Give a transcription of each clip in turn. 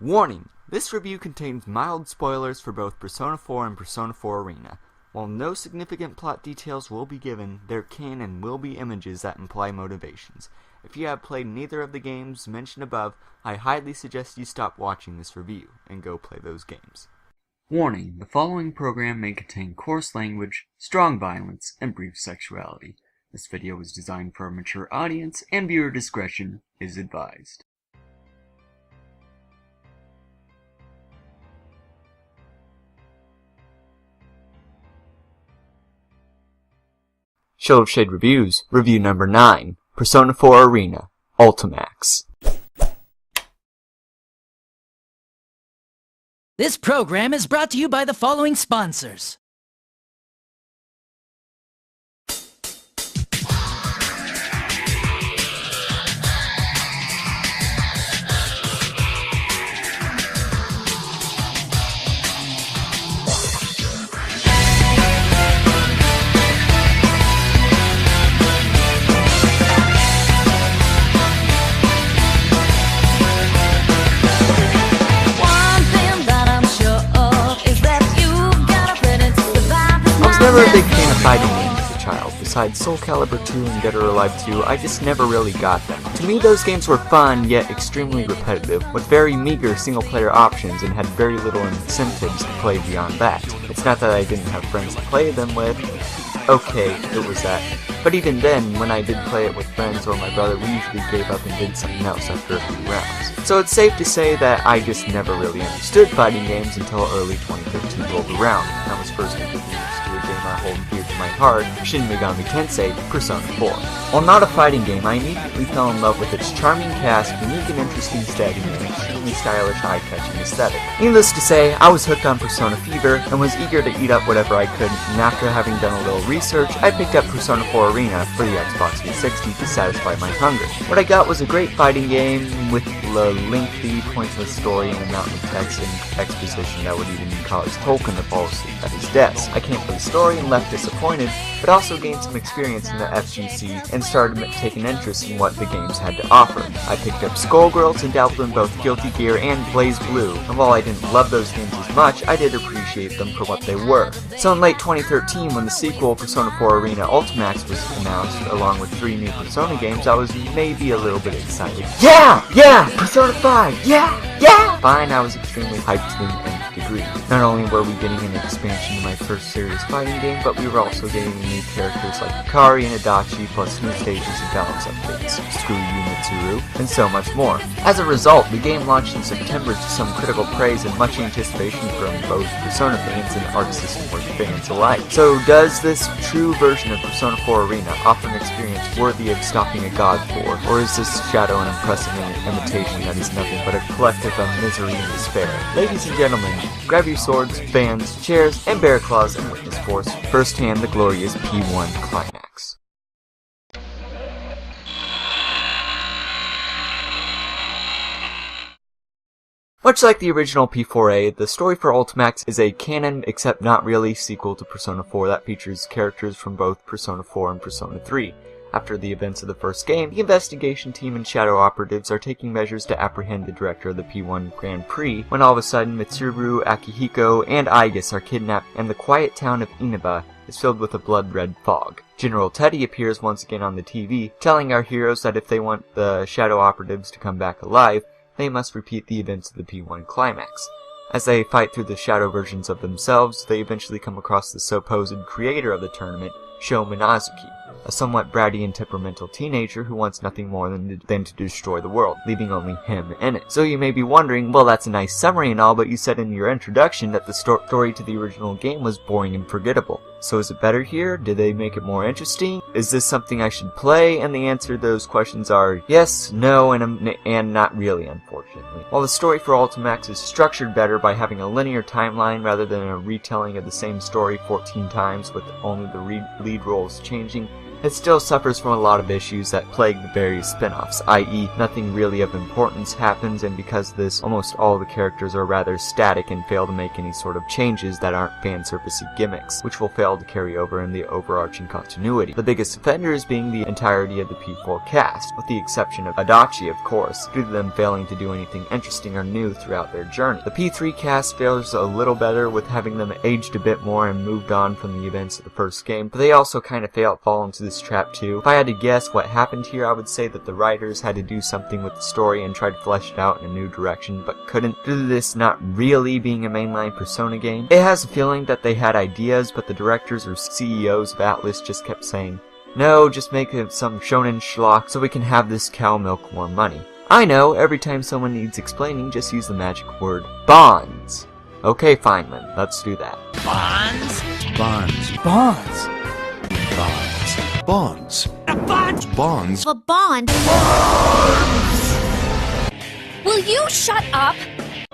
Warning! This review contains mild spoilers for both Persona 4 and Persona 4 Arena. While no significant plot details will be given, there can and will be images that imply motivations. If you have played neither of the games mentioned above, I highly suggest you stop watching this review and go play those games. Warning: the following program may contain coarse language, strong violence, and brief sexuality. This video is designed for a mature audience, and viewer discretion is advised. Childe of Shade Reviews, Review Number 9, Persona 4 Arena, Ultimax. This program is brought to you by the following sponsors. I was never a big fan of fighting games as a child. Besides Soul Calibur 2 and Dead or Alive 2, I just never really got them. To me, those games were fun, yet extremely repetitive, with very meager single-player options and had very little incentives to play beyond that. It's not that I didn't have friends to play them with. Okay, it was that. But even then, when I did play it with friends or my brother, we usually gave up and did something else after a few rounds. So it's safe to say that I just never really understood fighting games until early 2013 rolled around, and I was first introduced to a game I hold dear to my heart, Shin Megami Tensei Persona 4. While not a fighting game, I immediately fell in love with its charming cast, unique and interesting setting, and extremely stylish, eye-catching aesthetic. Needless to say, I was hooked on Persona Fever, and was eager to eat up whatever I could, and after having done a little research, I picked up Persona 4 Arena for the Xbox 360 to satisfy my hunger. What I got was a great fighting game with a lengthy, pointless story and a mountain of text and exposition that would even cause Tolkien to fall asleep at his desk. I came for the story and left disappointed, but also gained some experience in the FGC and started taking interest in what the games had to offer. I picked up Skullgirls and dabbled in both Guilty Gear and Blaze Blue, and while I didn't love those games as much, I did appreciate them for what they were. So in late 2013, when the sequel, Persona 4 Arena Ultimax, was announced, along with 3 new Persona games, I was maybe a little bit excited. Yeah! Persona 5! Yeah! Fine, I was extremely hyped to the nth degree. Not only were we getting an expansion to my first serious fighting game, but we were also getting new characters like Hikari and Adachi, plus new stages and balance updates, Screw You Mitsuru, and so much more. As a result, the game launched in September to some critical praise and much anticipation from both Persona fans and Arc System Works fans alike. So does this true version of Persona 4 Arena offer an experience worthy of stopping a god for, or is this shadow an impressive imitation that is nothing but a collective of misery and despair? Ladies and gentlemen, grab your swords, fans, chairs, and bear claws and witness for us firsthand the glorious P1 climax. Much like the original P4A, the story for Ultimax is a canon, except not really, sequel to Persona 4 that features characters from both Persona 4 and Persona 3. After the events of the first game, the investigation team and shadow operatives are taking measures to apprehend the director of the P1 Grand Prix, when all of a sudden Mitsuru, Akihiko, and Aigis are kidnapped, and the quiet town of Inaba is filled with a blood-red fog. General Teddy appears once again on the TV, telling our heroes that if they want the shadow operatives to come back alive, they must repeat the events of the P1 climax. As they fight through the shadow versions of themselves, they eventually come across the supposed creator of the tournament, Sho Minazuki, a somewhat bratty and temperamental teenager who wants nothing more than to destroy the world, leaving only him in it. So you may be wondering, well, that's a nice summary and all, but you said in your introduction that the story to the original game was boring and forgettable. So is it better here? Did they make it more interesting? Is this something I should play? And the answer to those questions are yes, no, and not really, unfortunately. While the story for Ultimax is structured better by having a linear timeline rather than a retelling of the same story 14 times with only the lead roles changing, It still suffers from a lot of issues that plague the various spin-offs, i.e. nothing really of importance happens, and because of this, almost all the characters are rather static and fail to make any sort of changes that aren't fan-servicey gimmicks, which will fail to carry over in the overarching continuity. The biggest offenders being the entirety of the P4 cast, with the exception of Adachi, of course, due to them failing to do anything interesting or new throughout their journey. The P3 cast fares a little better, with having them aged a bit more and moved on from the events of the first game, but they also kind of fall into this trap too. If I had to guess what happened here, I would say that the writers had to do something with the story and tried to flesh it out in a new direction, but couldn't, due to this not really being a mainline Persona game. It has a feeling that they had ideas, but the directors or CEOs of Atlus just kept saying, "No, just make it some shonen schlock so we can have this cow milk more money." I know, every time someone needs explaining, just use the magic word, bonds. Okay, fine then, let's do that. Bonds? Bonds. Bonds. Bonds. Bonds. Bonds. Bonds. A bond. Will you shut up?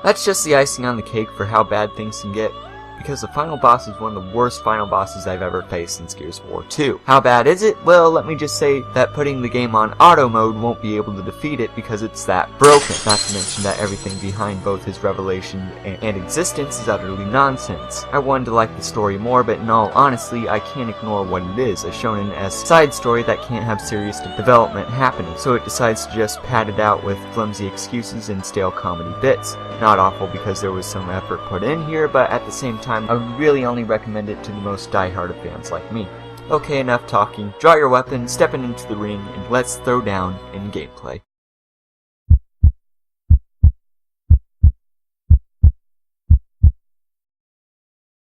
That's just the icing on the cake for how bad things can get, because the final boss is one of the worst final bosses I've ever faced since Gears of War 2. How bad is it? Well, let me just say that putting the game on auto mode won't be able to defeat it because it's that broken. Not to mention that everything behind both his revelation and existence is utterly nonsense. I wanted to like the story more, but in all honesty, I can't ignore what it is, a shonen-esque side story that can't have serious development happening, so it decides to just pad it out with flimsy excuses and stale comedy bits. Not awful because there was some effort put in here, but at the same time, I would really only recommend it to the most diehard of fans like me. Okay, enough talking. Draw your weapon, step into the ring, and let's throw down in gameplay.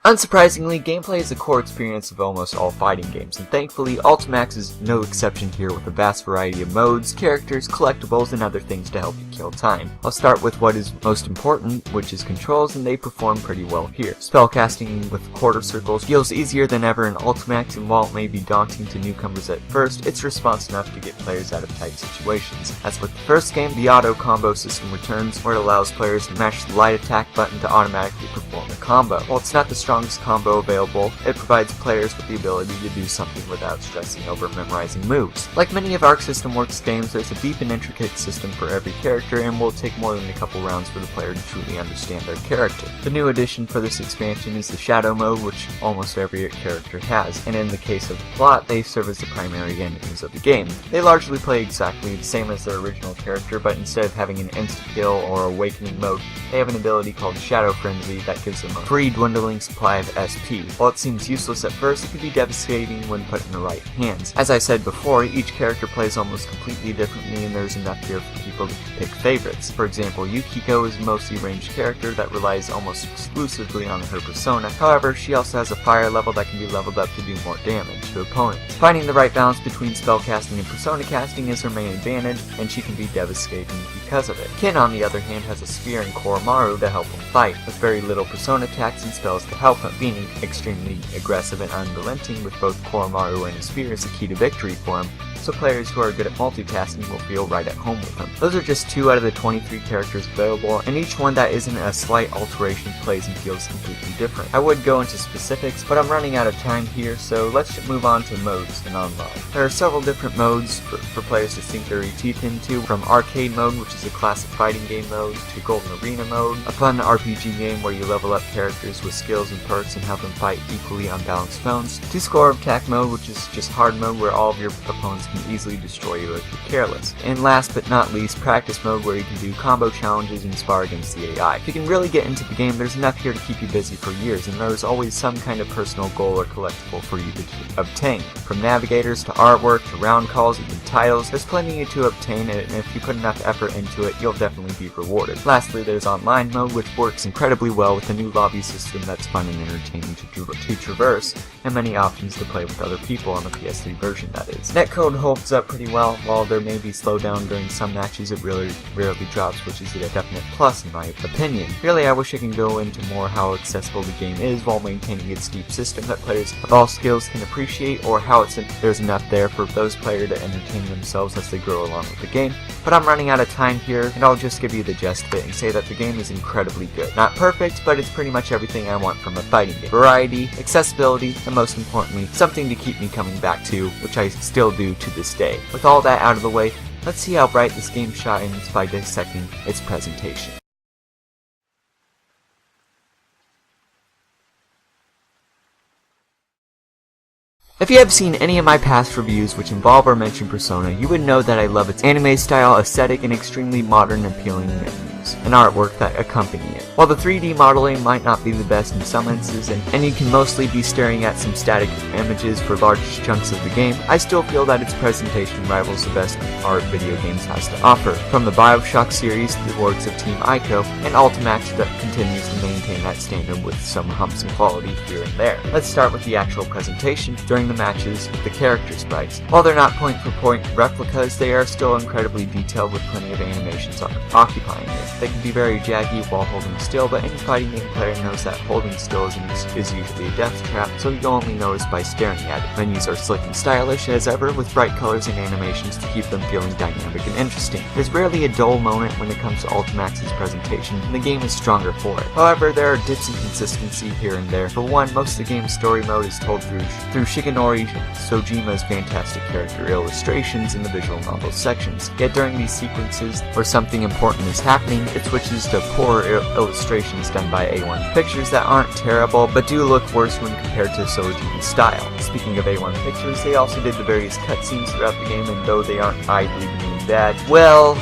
Unsurprisingly, gameplay is the core experience of almost all fighting games, and thankfully, Ultimax is no exception here with a vast variety of modes, characters, collectibles, and other things to help you kill time. I'll start with what is most important, which is controls, and they perform pretty well here. Spellcasting with quarter circles feels easier than ever in Ultimax, and while it may be daunting to newcomers at first, it's response enough to get players out of tight situations. As with the first game, the auto combo system returns, where it allows players to mash the light attack button to automatically perform a combo. While it's not the strongest combo available, it provides players with the ability to do something without stressing over memorizing moves. Like many of Arc System Works games, there's a deep and intricate system for every character, and will take more than a couple rounds for the player to truly understand their character. The new addition for this expansion is the Shadow mode, which almost every character has, and in the case of the plot, they serve as the primary enemies of the game. They largely play exactly the same as their original character, but instead of having an insta-kill or awakening mode, they have an ability called Shadow Frenzy that gives them a free dwindling supply of SP. While it seems useless at first, it can be devastating when put in the right hands. As I said before, each character plays almost completely differently, and there's enough here for people to pick favorites. For example, Yukiko is a mostly ranged character that relies almost exclusively on her persona. However, she also has a fire level that can be leveled up to do more damage to opponents. Finding the right balance between spellcasting and persona casting is her main advantage, and she can be devastating because of it. Kin, on the other hand, has a spear and Koromaru to help him fight, with very little persona attacks and spells to help him. Being extremely aggressive and unrelenting with both Koromaru and his spear is the key to victory for him, so players who are good at multitasking will feel right at home with him. Those are just 2 out of the 23 characters available, and each one that isn't a slight alteration plays and feels completely different. I would go into specifics, but I'm running out of time here, so let's move on to modes and online. There are several different modes for players to sink their teeth into, from arcade mode, which is a classic fighting game mode, to golden arena mode, a fun RPG game where you level up characters with skills and perks and have them fight equally on balanced phones, to score attack mode, which is just hard mode where all of your opponents can easily destroy you if you're careless. And last but not least, practice mode, where you can do combo challenges and spar against the AI. If you can really get into the game, there's enough here to keep you busy for years, and there's always some kind of personal goal or collectible for you to obtain. From navigators to artwork to round calls, even titles, there's plenty to obtain, and if you put enough effort into it, you'll definitely be rewarded. Lastly, there's online mode, which works incredibly well with a new lobby system that's fun and entertaining to traverse, and many options to play with other people on the PS3 version, that is. Netcode holds up pretty well. While there may be slowdown during some matches, it really rarely drops, which is a definite plus in my opinion. Really, I wish I can go into more how accessible the game is while maintaining its deep system that players of all skills can appreciate, or how there's enough there for those players to entertain themselves as they grow along with the game. But I'm running out of time here, and I'll just give you the gist of it and say that the game is incredibly good. Not perfect, but it's pretty much everything I want from a fighting game. Variety, accessibility, and most importantly, something to keep me coming back to, which I still do to this day. With all that out of the way, let's see how bright this game shines by dissecting its presentation. If you have seen any of my past reviews which involve or mention Persona, you would know that I love its anime style, aesthetic, and extremely modern and appealing menus and artwork that accompany it. While the 3D modeling might not be the best in some instances, and you can mostly be staring at some static images for large chunks of the game, I still feel that its presentation rivals the best art video games has to offer. From the BioShock series to the works of Team Ico, and Ultimax that continues to maintain that standard with some humps in quality here and there. Let's start with the actual presentation. During the matches with the character sprites. While they're not point-for-point replicas, they are still incredibly detailed with plenty of animations occupying it. They can be very jaggy while holding still, but any fighting game player knows that holding still is usually a death trap, so you only notice by staring at it. Menus are slick and stylish as ever, with bright colors and animations to keep them feeling dynamic and interesting. There's rarely a dull moment when it comes to Ultimax's presentation, and the game is stronger for it. However, there are dips in consistency here and there. For one, most of the game's story mode is told through Shigenori Sojima's fantastic character illustrations in the visual novel sections. Yet during these sequences, where something important is happening, it switches to poor illustrations done by A1 Pictures that aren't terrible, but do look worse when compared to Sojima's style. Speaking of A1 Pictures, they also did the various cutscenes throughout the game, and though they aren't eye-bleedingly bad, well,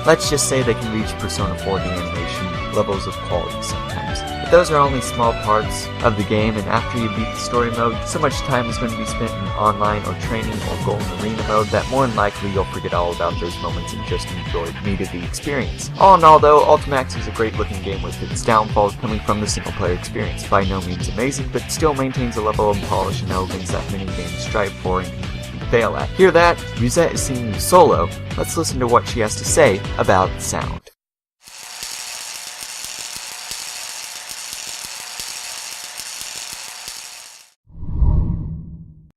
let's just say they can reach Persona 4 animation levels of quality sometimes. But those are only small parts of the game, and after you beat the story mode, so much time is going to be spent in online or training or golden arena mode that more than likely you'll forget all about those moments and just enjoy the experience. All in all though, Ultimax is a great looking game with its downfalls coming from the single player experience. By no means amazing, but still maintains a level of polish and elegance that many games strive for and completely fail at. Hear that? Musette is singing solo. Let's listen to what she has to say about sound.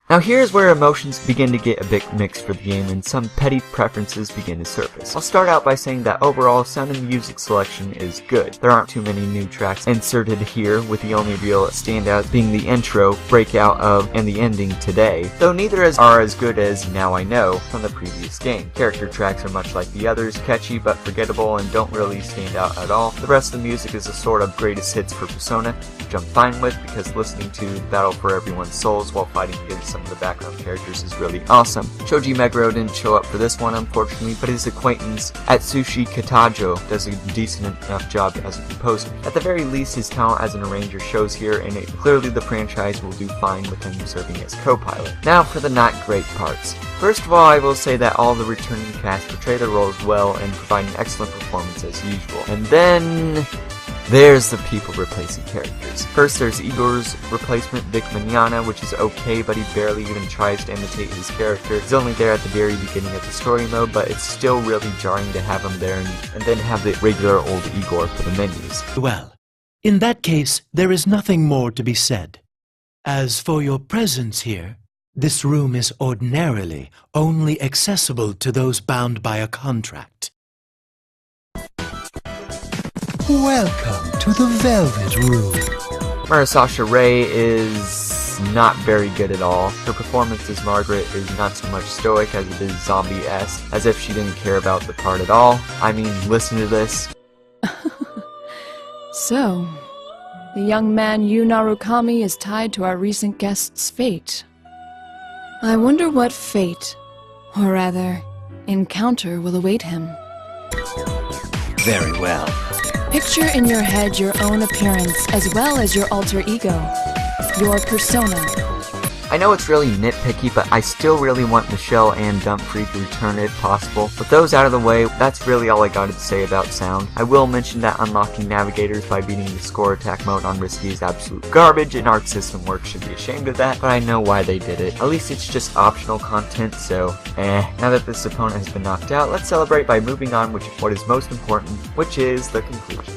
Now here's where emotions begin to get a bit mixed for the game and some petty preferences begin to surface. I'll start out by saying that overall sound and music selection is good. There aren't too many new tracks inserted here, with the only real standouts being the intro, Breakout of, and the ending, Today, though neither are as good as Now I Know from the previous game. Character tracks are much like the others, catchy but forgettable and don't really stand out at all. The rest of the music is a sort of greatest hits for Persona, which I'm fine with because listening to Battle for Everyone's Souls while fighting against some of the background characters is really awesome. Shoji Meguro didn't show up for this one unfortunately, but his acquaintance Atsushi Katajo does a decent enough job as a composer. At the very least, his talent as an arranger shows here, and clearly the franchise will do fine with him serving as co-pilot. Now for the not great parts. First of all, I will say that all the returning cast portray their roles well and provide an excellent performance as usual. And then there's the people replacing characters. First, there's Igor's replacement, Vic Mignogna, which is okay, but he barely even tries to imitate his character. He's only there at the very beginning of the story mode, but it's still really jarring to have him there and then have the regular old Igor for the menus. Well, in that case, there is nothing more to be said. As for your presence here, this room is ordinarily only accessible to those bound by a contract. Welcome to the Velvet Room. Murasasha Rei is not very good at all. Her performance as Margaret is not so much stoic as it is zombie-esque, as if she didn't care about the part at all. I mean, listen to this. So, the young man Yu Narukami is tied to our recent guest's fate. I wonder what fate, or rather, encounter will await him. Very well. Picture in your head your own appearance as well as your alter ego, your persona. I know it's really nitpicky, but I still really want Michelle and Dump Freak to return if possible. With those out of the way, that's really all I got to say about sound. I will mention that unlocking navigators by beating the score attack mode on Risky is absolute garbage, and Arc System Works should be ashamed of that, but I know why they did it. At least it's just optional content, so Now that this opponent has been knocked out, let's celebrate by moving on with what is most important, which is the conclusion.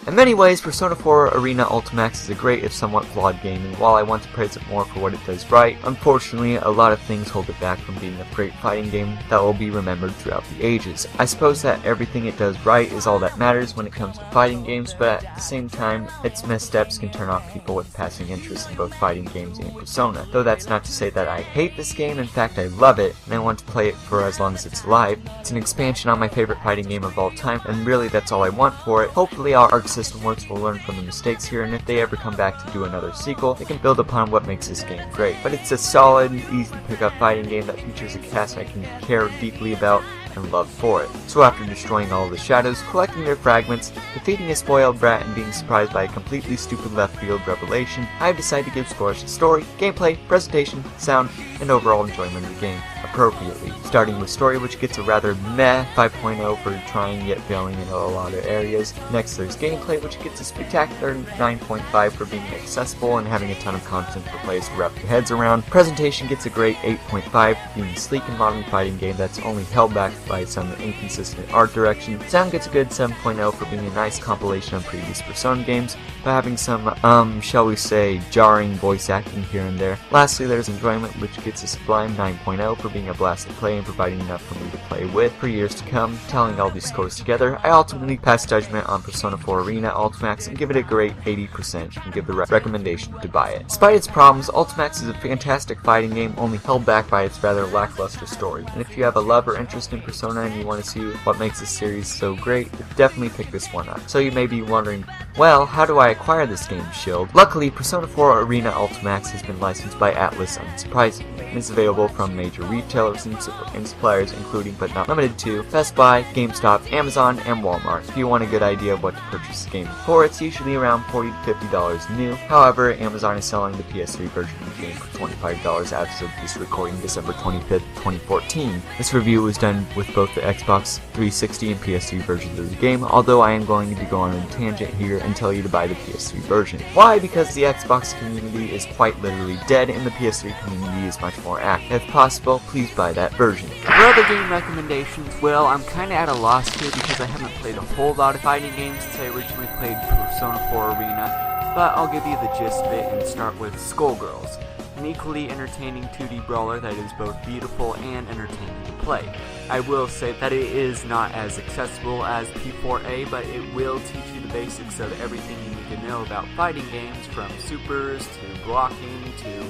In many ways, Persona 4 Arena Ultimax is a great if somewhat flawed game, and while I want to praise it more for what it does right, unfortunately a lot of things hold it back from being a great fighting game that will be remembered throughout the ages. I suppose that everything it does right is all that matters when it comes to fighting games, but at the same time, its missteps can turn off people with passing interest in both fighting games and Persona. Though that's not to say that I hate this game, in fact I love it, and I want to play it for as long as it's alive. It's an expansion on my favorite fighting game of all time, and really that's all I want for it. Hopefully our Arc System Works will learn from the mistakes here, and if they ever come back to do another sequel, they can build upon what makes this game great. But it's a solid, easy to pick up fighting game that features a cast I can care deeply about and love for it. So after destroying all of the shadows, collecting their fragments, defeating a spoiled brat, and being surprised by a completely stupid left field revelation, I've decided to give scores to story, gameplay, presentation, sound, and overall enjoyment of the game appropriately. Starting with story, which gets a rather meh 5.0 for trying yet failing in a lot of areas. Next there's gameplay, which gets a spectacular 9.5 for being accessible and having a ton of content for players to wrap their heads around. Presentation gets a great 8.5 for being a sleek and modern fighting game that's only held back by some inconsistent art direction. Sound gets a good 7.0 for being a nice compilation of previous Persona games, but having some, shall we say, jarring voice acting here and there. Lastly, there's enjoyment, which gets a sublime 9.0 for being a blast to play and providing enough for me to play with for years to come. Tallying all these scores together, I ultimately pass judgment on Persona 4 Arena Ultimax and give it a great 80% and give the recommendation to buy it. Despite its problems, Ultimax is a fantastic fighting game, only held back by its rather lackluster story. And if you have a love or interest in Persona and you want to see what makes this series so great, definitely pick this one up. So you may be wondering, well, how do I acquire this game, Childe? Luckily, Persona 4 Arena Ultimax has been licensed by Atlus unsurprisingly, and is available from major retailers and suppliers including but not limited to Best Buy, GameStop, Amazon, and Walmart. If you want a good idea of what to purchase the game for, it's usually around $40 to $50 new. However, Amazon is selling the PS3 version of the game for $25 as of this recording, December 25th, 2014. This review was done with both the Xbox 360 and PS3 versions of the game, although I am going to go on a tangent here and tell you to buy the PS3 version. Why? Because the Xbox community is quite literally dead and the PS3 community is much more active. If possible, please buy that version. For other game recommendations, well, I'm kinda at a loss here because I haven't played a whole lot of fighting games since I originally played Persona 4 Arena, but I'll give you the gist of it and start with Skullgirls, an equally entertaining 2D brawler that is both beautiful and entertaining to play. I will say that it is not as accessible as P4A, but it will teach you the basics of everything you need to know about fighting games, from supers to blocking to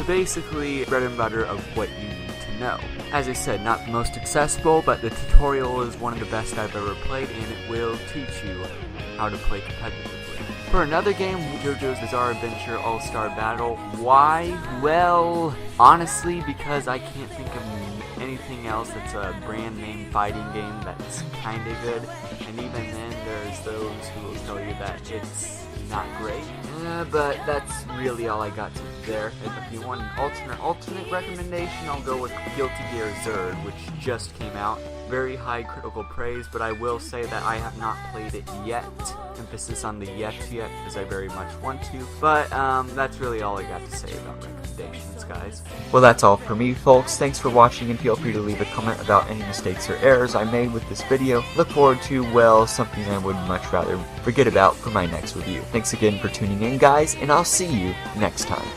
basically bread and butter of what you need to know. As I said, not the most accessible, but the tutorial is one of the best I've ever played, and it will teach you how to play competitively. For another game, JoJo's Bizarre Adventure All-Star Battle. Why? Well, honestly, because I can't think of anything else that's a brand name fighting game that's kinda good, and even then there's those who will tell you that it's not great. But that's really all I got to there. If you want an alternate recommendation, I'll go with Guilty Gear Xrd, which just came out. Very high critical praise, but I will say that I have not played it yet. Emphasis on the yet, because I very much want to. But that's really all I got to say about recommendations, guys. Well, that's all for me, folks. Thanks for watching, and feel free to leave a comment about any mistakes or errors I made with this video. Look forward to, well, something I would much rather forget about for my next review. Thanks again for tuning in, guys, and I'll see you next time.